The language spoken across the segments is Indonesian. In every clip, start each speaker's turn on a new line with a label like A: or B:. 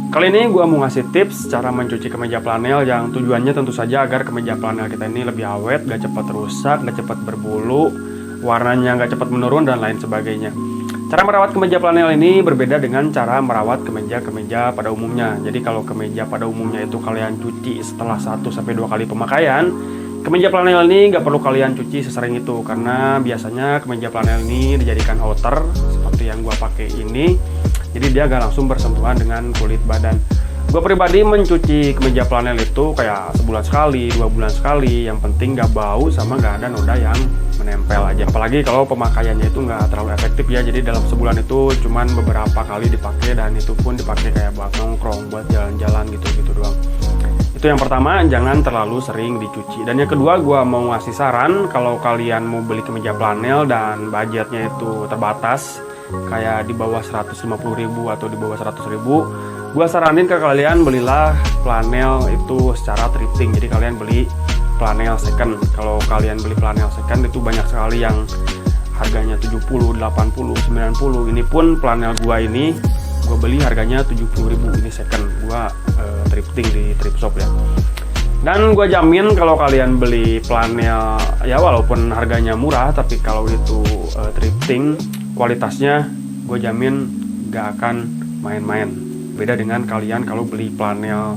A: Kali ini gue mau ngasih tips cara mencuci kemeja flanel yang tujuannya tentu saja agar kemeja flanel kita ini lebih awet, gak cepat rusak, gak cepat berbulu, warnanya gak cepat menurun, dan lain sebagainya. Cara merawat kemeja flanel ini berbeda dengan cara merawat kemeja-kemeja pada umumnya. Jadi kalau kemeja pada umumnya itu kalian cuci setelah 1-2 kali pemakaian, kemeja flanel ini gak perlu kalian cuci sesering itu, karena biasanya kemeja flanel ini dijadikan outer seperti yang gue pakai ini. Jadi dia gak langsung bersentuhan dengan kulit badan. Gue pribadi mencuci kemeja flanel itu kayak sebulan sekali, 2 bulan sekali. Yang penting gak bau sama gak ada noda yang menempel aja. Apalagi kalau pemakaiannya itu gak terlalu efektif ya. Jadi dalam sebulan itu cuman beberapa kali dipakai, dan itu pun dipakai kayak buat nongkrong, buat jalan-jalan gitu doang. Itu yang pertama, jangan terlalu sering dicuci. Dan yang kedua, gue mau ngasih saran kalau kalian mau beli kemeja flanel dan budgetnya itu terbatas, kayak di bawah 150.000 atau di bawah 100.000, gue saranin ke kalian belilah flanel itu secara thrifting. Jadi kalian beli flanel second. Kalau kalian beli flanel second itu banyak sekali yang harganya 70, 80, 90. Ini pun flanel gue ini gue beli harganya 70.000, ini second. Gue thrifting di thrift shop ya. Dan gue jamin kalau kalian beli flanel ya walaupun harganya murah, tapi kalau itu thrifting, kualitasnya gue jamin gak akan main-main. Beda dengan kalian kalau beli flanel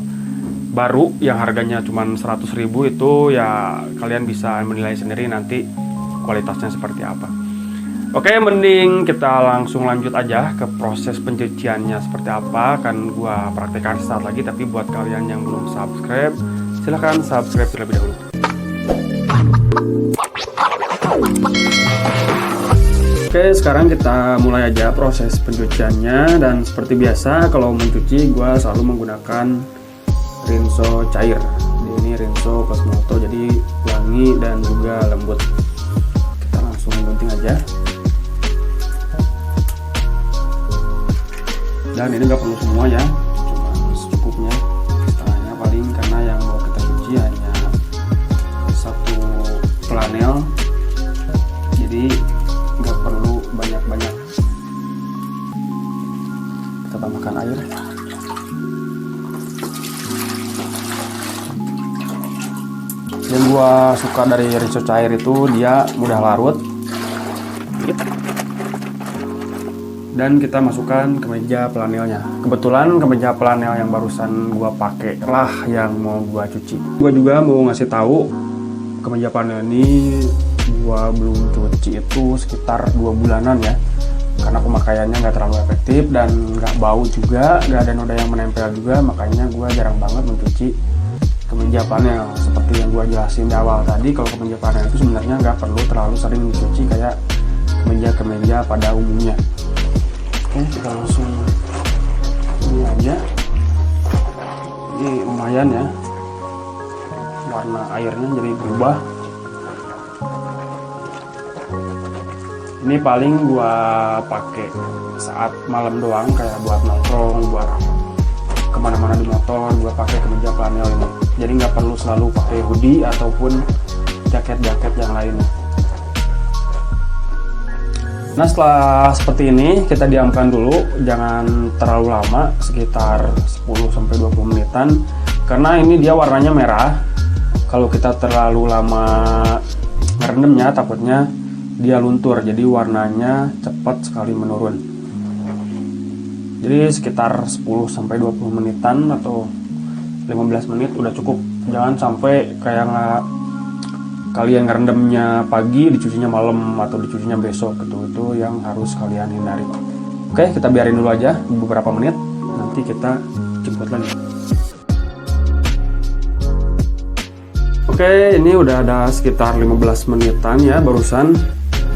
A: baru yang harganya cuma 100.000, itu ya kalian bisa menilai sendiri nanti kualitasnya seperti apa. Oke, mending kita langsung lanjut aja ke proses pencuciannya seperti apa. Kan gue praktekkan saat lagi, tapi buat kalian yang belum subscribe, silahkan subscribe terlebih dahulu. Oke, sekarang kita mulai aja proses pencuciannya. Dan seperti biasa kalau mencuci gue selalu menggunakan rinso cair. Ini rinso Cosmoto, jadi wangi dan juga lembut. Kita langsung gunting aja. Dan ini gak perlu semua ya, cuma secukupnya, setengahnya paling, karena yang mau kita cuci hanya satu flanel, jadi nggak perlu banyak-banyak. Kita tambahkan air. Yang gua suka dari rinso cair itu dia mudah larut. Dan kita masukkan kemeja flanelnya. Kebetulan kemeja flanel yang barusan gua pakai lah yang mau gua cuci. Gua juga mau ngasih tahu kemeja flanel ini gua belum cuci itu sekitar 2 bulanan ya, karena pemakaiannya nggak terlalu efektif dan nggak bau juga, nggak ada noda yang menempel juga. Makanya gua jarang banget mencuci kemeja flanel. Seperti yang gua jelasin di awal tadi, kalau kemeja flanel itu sebenarnya nggak perlu terlalu sering dicuci kayak kemeja-kemeja pada umumnya. Oke, kita langsung ini aja. Ini lumayan ya, warna airnya jadi berubah. Ini paling gua pakai saat malam doang, kayak buat nongkrong, buat kemana-mana di motor, gua pakai kemeja flanel ini. Jadi nggak perlu selalu pakai hoodie ataupun jaket-jaket yang lainnya. Nah, setelah seperti ini kita diamkan dulu, jangan terlalu lama, sekitar 10-20 menitan, karena ini dia warnanya merah. Kalau kita terlalu lama ngerendamnya, takutnya dia luntur, jadi warnanya cepat sekali menurun. Jadi sekitar 10-20 menitan atau 15 menit udah cukup. Jangan sampai kayak kalian ngerendamnya pagi, dicucinya malam atau dicucinya besok gitu. Itu yang harus kalian hindari. Oke, kita biarin dulu aja beberapa menit, nanti kita jemput lagi. Oke, ini udah ada sekitar 15 menitan ya barusan,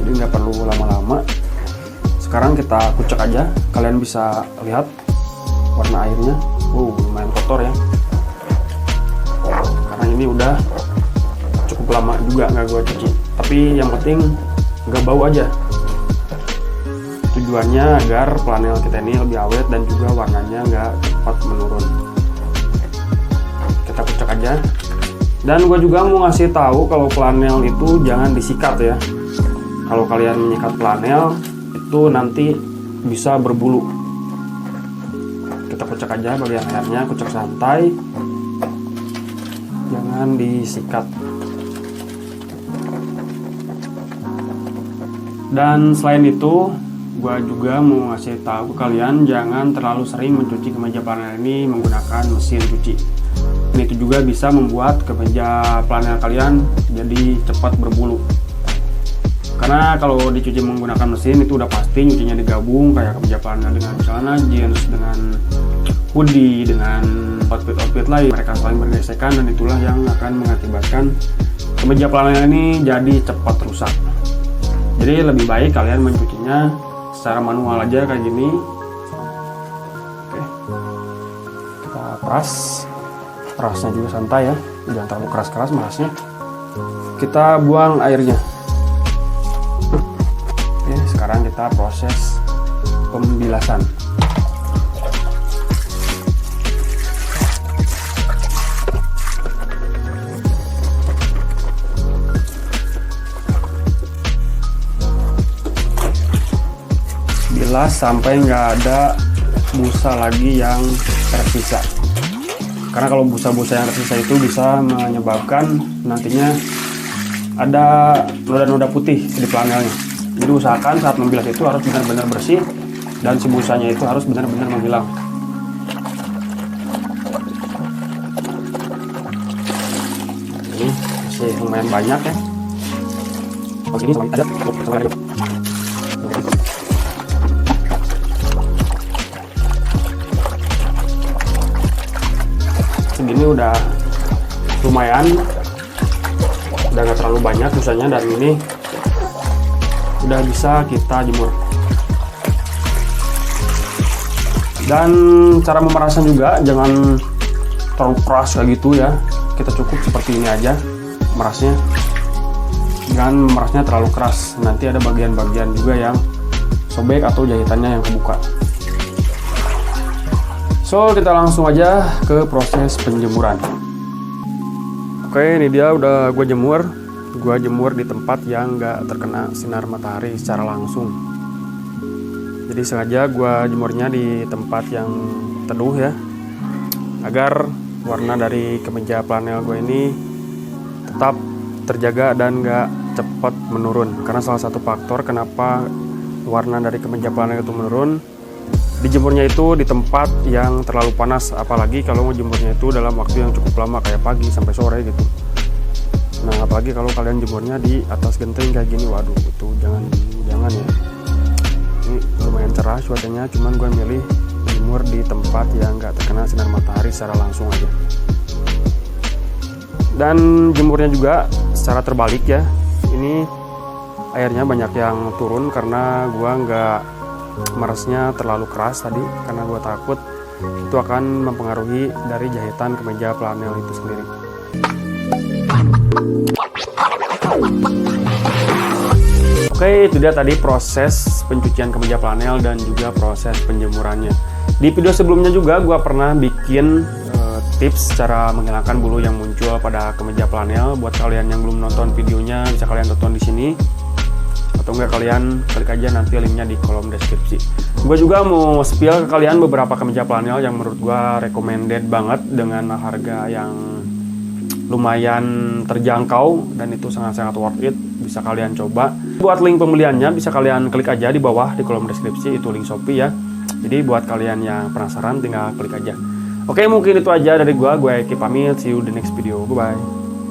A: jadi nggak perlu lama-lama. Sekarang kita kucek aja. Kalian bisa lihat warna airnya, lumayan kotor ya, karena ini udah cukup lama juga nggak gue cuci. Tapi yang penting nggak bau aja. Tujuannya agar flanel kita ini lebih awet dan juga warnanya nggak cepat menurun. Kita kucek aja. Dan gue juga mau ngasih tahu kalau flanel itu jangan disikat ya. Kalau kalian menyikat flanel itu nanti bisa berbulu. Kita kocak aja bagian lehernya, kucek santai, jangan disikat. Dan selain itu, gua juga mau ngasih tahu ke kalian jangan terlalu sering mencuci kemeja flanel ini menggunakan mesin cuci. Ini itu juga bisa membuat kemeja flanel kalian jadi cepat berbulu. Karena kalau dicuci menggunakan mesin itu udah pasti nyucinya digabung, kayak kemeja flanel dengan celana jeans, dengan hoodie, dengan outfit lain. Mereka saling bergesekan dan itulah yang akan mengakibatkan kemeja flanel ini jadi cepat rusak. Jadi lebih baik kalian mencucinya secara manual aja kayak gini. Oke, kita peras. Perasnya juga santai ya, jangan terlalu keras-keras merasnya. Kita buang airnya. Oke, sekarang kita proses pembilasan. Bilas sampai nggak ada busa lagi yang tersisa. Karena kalau busa-busa yang tersisa itu bisa menyebabkan nantinya ada noda-noda putih di flanelnya. Jadi usahakan saat membilas itu harus benar-benar bersih dan si busanya itu harus benar-benar menghilang. Ini masih lumayan banyak ya. Oh, ini ada. Segini udah lumayan, udah gak terlalu banyak busanya, dan ini udah bisa kita jemur. Dan cara memerasnya juga jangan terlalu keras kayak gitu ya, kita cukup seperti ini aja merasnya. Jangan merasnya terlalu keras, nanti ada bagian-bagian juga yang sobek atau jahitannya yang kebuka. So, kita langsung aja ke proses penjemuran. Oke, ini dia udah gue jemur. Gue jemur di tempat yang nggak terkena sinar matahari secara langsung. Jadi sengaja gue jemurnya di tempat yang teduh ya, agar warna dari kemeja flanel gue ini tetap terjaga dan nggak cepat menurun. Karena salah satu faktor kenapa warna dari kemeja flanel itu menurun, dijemurnya itu di tempat yang terlalu panas, apalagi kalau mau jemurnya itu dalam waktu yang cukup lama kayak pagi sampai sore gitu. Nah, apalagi kalau kalian jemurnya di atas genteng kayak gini, waduh itu jangan ya. Ini lumayan cerah cuacanya, cuman gue milih jemur di tempat yang nggak terkena sinar matahari secara langsung aja. Dan jemurnya juga secara terbalik ya. Ini airnya banyak yang turun karena gue nggak merasnya terlalu keras tadi, karena gue takut itu akan mempengaruhi dari jahitan kemeja flanel itu sendiri. Oke, itu dia tadi proses pencucian kemeja flanel dan juga proses penjemurannya. Di video sebelumnya juga gue pernah bikin tips cara menghilangkan bulu yang muncul pada kemeja flanel. Buat kalian yang belum nonton videonya, bisa kalian tonton di sini. Atau enggak kalian klik aja nanti linknya di kolom deskripsi. Gue juga mau spill ke kalian beberapa kemeja flanel yang menurut gue recommended banget dengan harga yang lumayan terjangkau dan itu sangat-sangat worth it, bisa kalian coba. Buat link pembeliannya bisa kalian klik aja di bawah di kolom deskripsi, itu link Shopee ya. Jadi buat kalian yang penasaran tinggal klik aja. Oke, mungkin itu aja dari gue Eki pamit, see you di next video, bye bye.